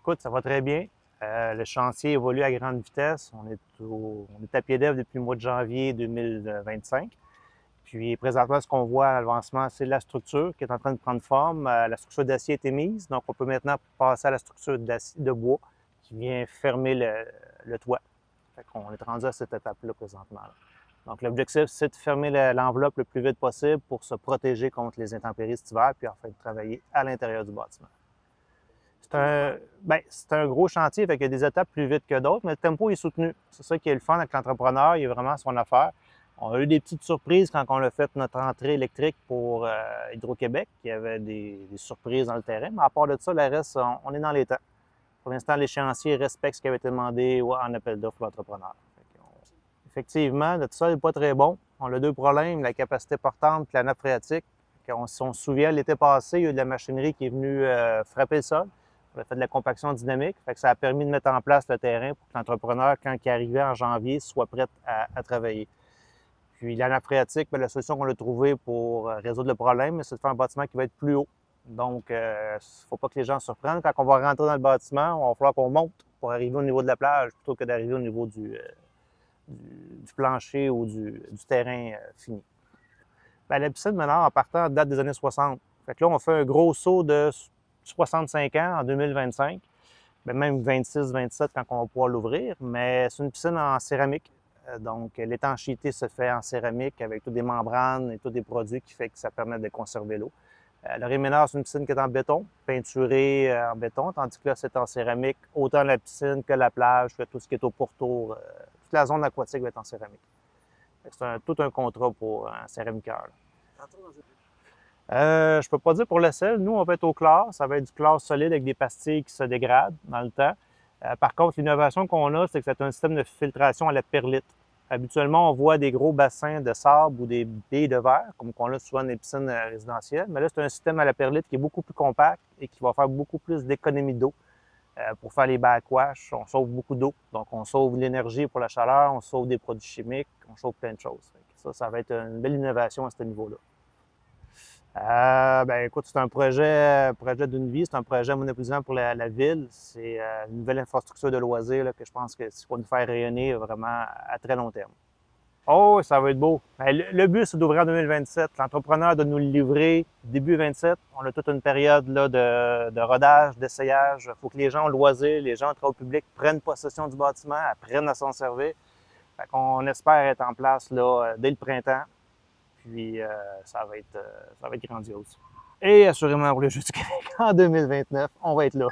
Écoute, ça va très bien. Le chantier évolue à grande vitesse. On est à pied d'œuvre depuis le mois de janvier 2025. Puis présentement, ce qu'on voit à l'avancement, c'est la structure qui est en train de prendre forme. La structure d'acier a été mise, donc on peut maintenant passer à la structure de bois qui vient fermer le toit. Fait qu'on est rendu à cette étape-là présentement. Donc l'objectif, c'est de fermer l'enveloppe le plus vite possible pour se protéger contre les intempéries cet hiver, puis enfin de travailler à l'intérieur du bâtiment. C'est un gros chantier, fait qu'il y a des étapes plus vite que d'autres, mais le tempo est soutenu. C'est ça qui est le fun avec l'entrepreneur, il est vraiment à son affaire. On a eu des petites surprises quand on a fait notre entrée électrique pour Hydro-Québec. Il y avait des surprises dans le terrain, mais à part de ça, le reste, on est dans les temps. Pour l'instant, l'échéancier respecte ce qui avait été demandé en appel d'offres pour l'entrepreneur. Effectivement, notre sol n'est pas très bon. On a deux problèmes, la capacité portante et la nappe phréatique. Si on se souvient, l'été passé, il y a eu de la machinerie qui est venue frapper le sol. On a fait de la compaction dynamique. Fait que ça a permis de mettre en place le terrain pour que l'entrepreneur, quand il arrivait en janvier, soit prêt à travailler. Puis la nappe phréatique, la solution qu'on a trouvée pour résoudre le problème, c'est de faire un bâtiment qui va être plus haut. Donc, il ne faut pas que les gens se surprennent. Quand on va rentrer dans le bâtiment, il va falloir qu'on monte pour arriver au niveau de la plage plutôt que d'arriver au niveau du plancher ou du terrain fini. La piscine, maintenant, en partant, date des années 60. Fait que là, on fait un gros saut de 65 ans en 2025, même 26, 27 quand on va pouvoir l'ouvrir, mais c'est une piscine en céramique. Donc, l'étanchéité se fait en céramique avec toutes des membranes et tous des produits qui fait que ça permet de conserver l'eau. Le Réménard, c'est une piscine qui est en béton, peinturée en béton, tandis que là, c'est en céramique, autant la piscine que la plage, que tout ce qui est au pourtour. Toute la zone aquatique va être en céramique. C'est tout un contrat pour un céramiqueur. Je peux pas dire pour le sel. Nous, on va être au chlore. Ça va être du chlore solide avec des pastilles qui se dégradent dans le temps. Par contre, l'innovation qu'on a, c'est que c'est un système de filtration à la perlite. Habituellement, on voit des gros bassins de sable ou des billes de verre, comme on a souvent dans les piscines résidentielles. Mais là, c'est un système à la perlite qui est beaucoup plus compact et qui va faire beaucoup plus d'économie d'eau. Pour faire les backwash, on sauve beaucoup d'eau. Donc, on sauve l'énergie pour la chaleur, on sauve des produits chimiques, on sauve plein de choses. Ça va être une belle innovation à ce niveau-là. Écoute, c'est un projet d'une vie, c'est un projet monopolisant pour la ville. C'est une nouvelle infrastructure de loisirs là, que je pense que ça va nous faire rayonner vraiment à très long terme. Oh, ça va être beau. Le but, c'est d'ouvrir en 2027. L'entrepreneur doit nous le livrer début 27. On a toute une période là, de rodage, d'essayage. Il faut que les gens ont le loisir, les gens, au public, prennent possession du bâtiment, apprennent à s'en servir. Fait qu'on espère être en place là, dès le printemps. Puis ça va être grandiose. Et assurément pour les Jeux du Québec en 2029, on va être là.